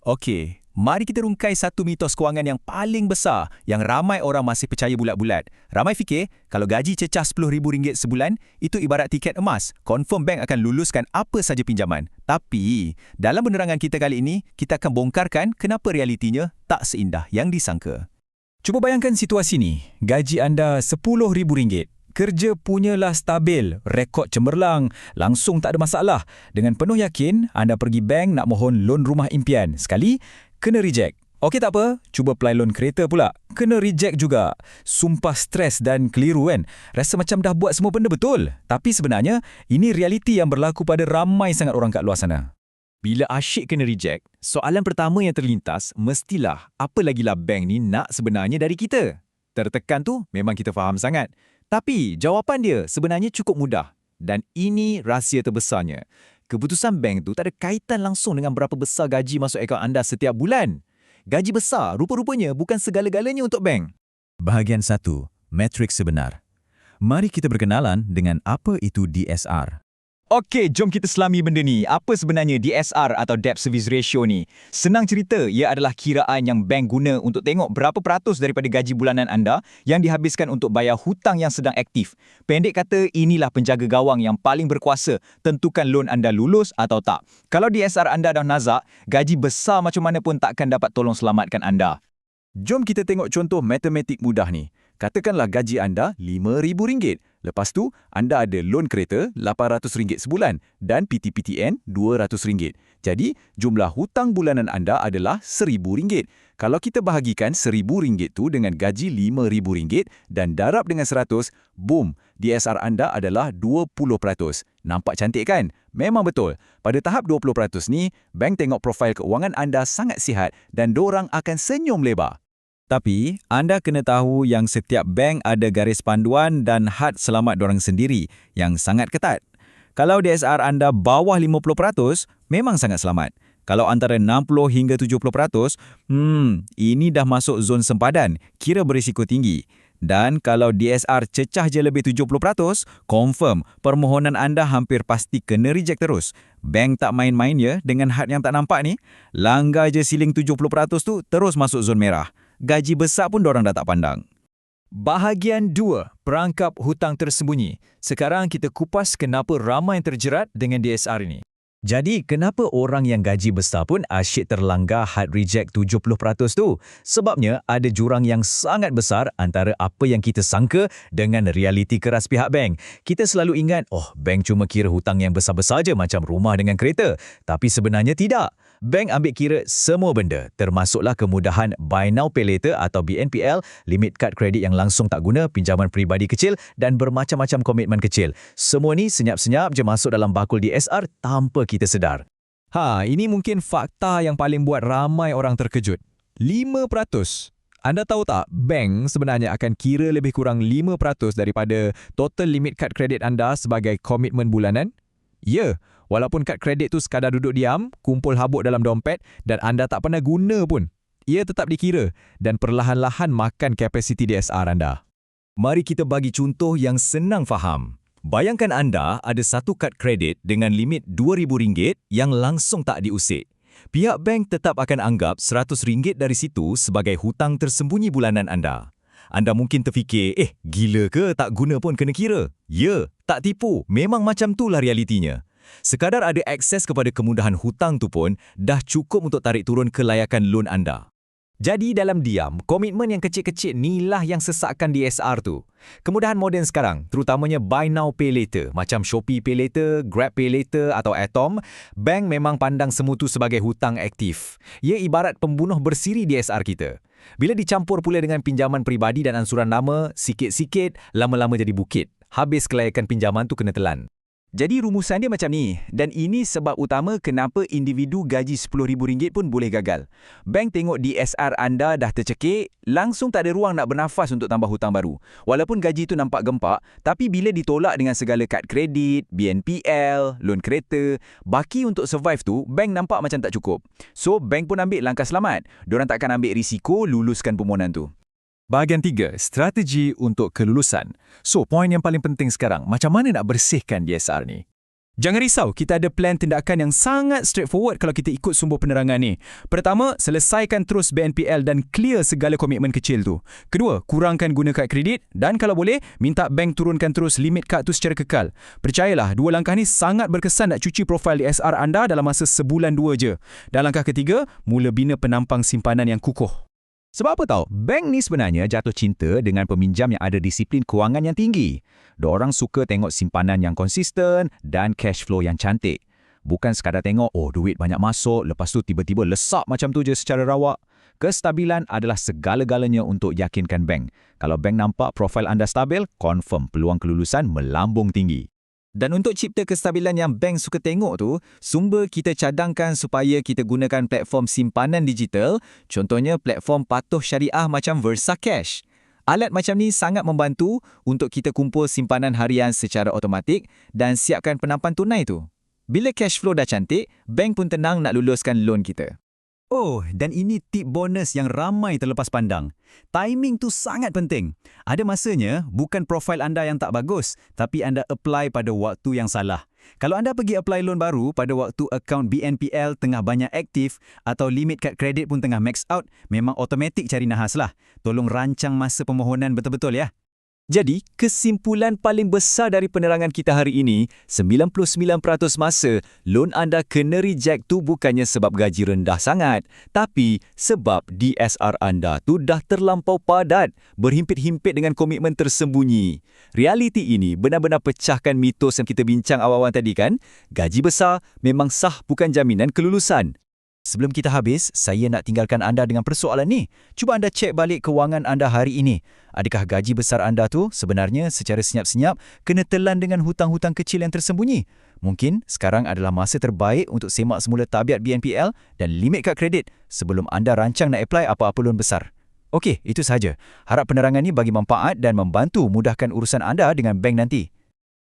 Okey, mari kita rungkai satu mitos kewangan yang paling besar yang ramai orang masih percaya bulat-bulat. Ramai fikir kalau gaji cecah RM10,000 sebulan, itu ibarat tiket emas. Confirm bank akan luluskan apa saja pinjaman. Tapi, dalam penerangan kita kali ini, kita akan bongkarkan kenapa realitinya tak seindah yang disangka. Cuba bayangkan situasi ni. Gaji anda RM10,000. Kerja punyalah stabil, rekod cemerlang, langsung tak ada masalah. Dengan penuh yakin, anda pergi bank nak mohon loan rumah impian. Sekali, kena reject. Okey tak apa, cuba apply loan kereta pula. Kena reject juga. Sumpah stres dan keliru kan? Rasa macam dah buat semua benda betul. Tapi sebenarnya, ini realiti yang berlaku pada ramai sangat orang kat luar sana. Bila asyik kena reject, soalan pertama yang terlintas mestilah apa lagilah bank ni nak sebenarnya dari kita? Tertekan tu memang kita faham sangat. Tapi jawapan dia sebenarnya cukup mudah. Dan ini rahsia terbesarnya. Keputusan bank tu tak ada kaitan langsung dengan berapa besar gaji masuk akaun anda setiap bulan. Gaji besar rupa-rupanya bukan segala-galanya untuk bank. Bahagian 1. Matriks sebenar. Mari kita berkenalan dengan apa itu DSR. Okey, jom kita selami benda ni. Apa sebenarnya DSR atau Debt Service Ratio ni? Senang cerita, ia adalah kiraan yang bank guna untuk tengok berapa peratus daripada gaji bulanan anda yang dihabiskan untuk bayar hutang yang sedang aktif. Pendek kata, inilah penjaga gawang yang paling berkuasa tentukan loan anda lulus atau tak. Kalau DSR anda dah nazak, gaji besar macam mana pun takkan dapat tolong selamatkan anda. Jom kita tengok contoh matematik mudah ni. Katakanlah gaji anda RM5,000. Lepas tu, anda ada loan kereta RM800 sebulan dan PTPTN RM200. Jadi, jumlah hutang bulanan anda adalah RM1,000. Kalau kita bahagikan RM1,000 tu dengan gaji RM5,000 dan darab dengan 100, boom, DSR anda adalah 20%. Nampak cantik kan? Memang betul. Pada tahap 20% ni, bank tengok profil keuangan anda sangat sihat dan dorang akan senyum lebar. Tapi, anda kena tahu yang setiap bank ada garis panduan dan had selamat dorang sendiri yang sangat ketat. Kalau DSR anda bawah 50%, memang sangat selamat. Kalau antara 60 hingga 70%, ini dah masuk zon sempadan, kira berisiko tinggi. Dan kalau DSR cecah je lebih 70%, confirm permohonan anda hampir pasti kena reject terus. Bank tak main-main ya dengan had yang tak nampak ni. Langgar je siling 70% tu, terus masuk zon merah. Gaji besar pun dorang dah tak pandang. Bahagian 2, perangkap hutang tersembunyi. Sekarang kita kupas kenapa ramai yang terjerat dengan DSR ini. Jadi, kenapa orang yang gaji besar pun asyik terlanggar had reject 70% tu? Sebabnya, ada jurang yang sangat besar antara apa yang kita sangka dengan realiti keras pihak bank. Kita selalu ingat, bank cuma kira hutang yang besar-besar je macam rumah dengan kereta. Tapi sebenarnya tidak. Bank ambil kira semua benda, termasuklah kemudahan Buy Now Pay Later atau BNPL, limit kad kredit yang langsung tak guna, pinjaman peribadi kecil dan bermacam-macam komitmen kecil. Semua ni senyap-senyap je masuk dalam bakul DSR tanpa kita sedar. Ini mungkin fakta yang paling buat ramai orang terkejut. 5%. Anda tahu tak, bank sebenarnya akan kira lebih kurang 5% daripada total limit kad kredit anda sebagai komitmen bulanan? Ya, walaupun kad kredit tu sekadar duduk diam, kumpul habuk dalam dompet dan anda tak pernah guna pun, ia tetap dikira dan perlahan-lahan makan kapasiti DSR anda. Mari kita bagi contoh yang senang faham. Bayangkan anda ada satu kad kredit dengan limit RM2,000 yang langsung tak diusik. Pihak bank tetap akan anggap RM100 dari situ sebagai hutang tersembunyi bulanan anda. Anda mungkin terfikir, gila ke tak guna pun kena kira? Ya, tak tipu. Memang macam itulah realitinya. Sekadar ada akses kepada kemudahan hutang tu pun dah cukup untuk tarik turun kelayakan loan anda. Jadi dalam diam, komitmen yang kecil-kecil inilah yang sesakkan DSR tu. Kemudahan moden sekarang, terutamanya Buy Now Pay Later, macam Shopee Pay Later, Grab Pay Later atau Atom, bank memang pandang semua tu sebagai hutang aktif. Ia ibarat pembunuh bersiri DSR kita. Bila dicampur pula dengan pinjaman peribadi dan ansuran nama, sikit-sikit, lama-lama jadi bukit. Habis kelayakan pinjaman tu kena telan. Jadi rumusan dia macam ni, dan ini sebab utama kenapa individu gaji RM10,000 pun boleh gagal. Bank tengok DSR anda dah tercekik, langsung tak ada ruang nak bernafas untuk tambah hutang baru. Walaupun gaji itu nampak gempak, tapi bila ditolak dengan segala kad kredit, BNPL, loan kereta, baki untuk survive tu, bank nampak macam tak cukup. So, bank pun ambil langkah selamat. Diorang takkan ambil risiko luluskan permohonan tu. Bahagian 3, strategi untuk kelulusan. So, poin yang paling penting sekarang, macam mana nak bersihkan DSR ni? Jangan risau, kita ada plan tindakan yang sangat straightforward kalau kita ikut sumber penerangan ni. Pertama, selesaikan terus BNPL dan clear segala komitmen kecil tu. Kedua, kurangkan guna kad kredit dan kalau boleh, minta bank turunkan terus limit kad tu secara kekal. Percayalah, dua langkah ni sangat berkesan nak cuci profil DSR anda dalam masa sebulan dua je. Dan langkah ketiga, mula bina penampang simpanan yang kukuh. Sebab apa tahu? Bank ni sebenarnya jatuh cinta dengan peminjam yang ada disiplin kewangan yang tinggi. Diorang suka tengok simpanan yang konsisten dan cash flow yang cantik. Bukan sekadar tengok, duit banyak masuk, lepas tu tiba-tiba lesak macam tu je secara rawak. Kestabilan adalah segala-galanya untuk yakinkan bank. Kalau bank nampak profil anda stabil, confirm peluang kelulusan melambung tinggi. Dan untuk cipta kestabilan yang bank suka tengok tu, sumber kita cadangkan supaya kita gunakan platform simpanan digital, contohnya platform patuh syariah macam Versa Cash. Alat macam ni sangat membantu untuk kita kumpul simpanan harian secara automatik dan siapkan penampan tunai tu. Bila cash flow dah cantik, bank pun tenang nak luluskan loan kita. Dan ini tip bonus yang ramai terlepas pandang. Timing tu sangat penting. Ada masanya, bukan profil anda yang tak bagus, tapi anda apply pada waktu yang salah. Kalau anda pergi apply loan baru pada waktu akaun BNPL tengah banyak aktif atau limit kad kredit pun tengah max out, memang automatik cari nahas lah. Tolong rancang masa permohonan betul-betul ya. Jadi, kesimpulan paling besar dari penerangan kita hari ini, 99% masa, loan anda kena reject tu bukannya sebab gaji rendah sangat, tapi sebab DSR anda tu dah terlampau padat, berhimpit-himpit dengan komitmen tersembunyi. Realiti ini benar-benar pecahkan mitos yang kita bincang awal-awal tadi kan? Gaji besar memang sah bukan jaminan kelulusan. Sebelum kita habis, saya nak tinggalkan anda dengan persoalan ni. Cuba anda cek balik kewangan anda hari ini. Adakah gaji besar anda tu sebenarnya secara senyap-senyap kena telan dengan hutang-hutang kecil yang tersembunyi? Mungkin sekarang adalah masa terbaik untuk semak semula tabiat BNPL dan limit kad kredit sebelum anda rancang nak apply apa-apa loan besar. Okey, itu sahaja. Harap penerangan ini bagi manfaat dan membantu mudahkan urusan anda dengan bank nanti.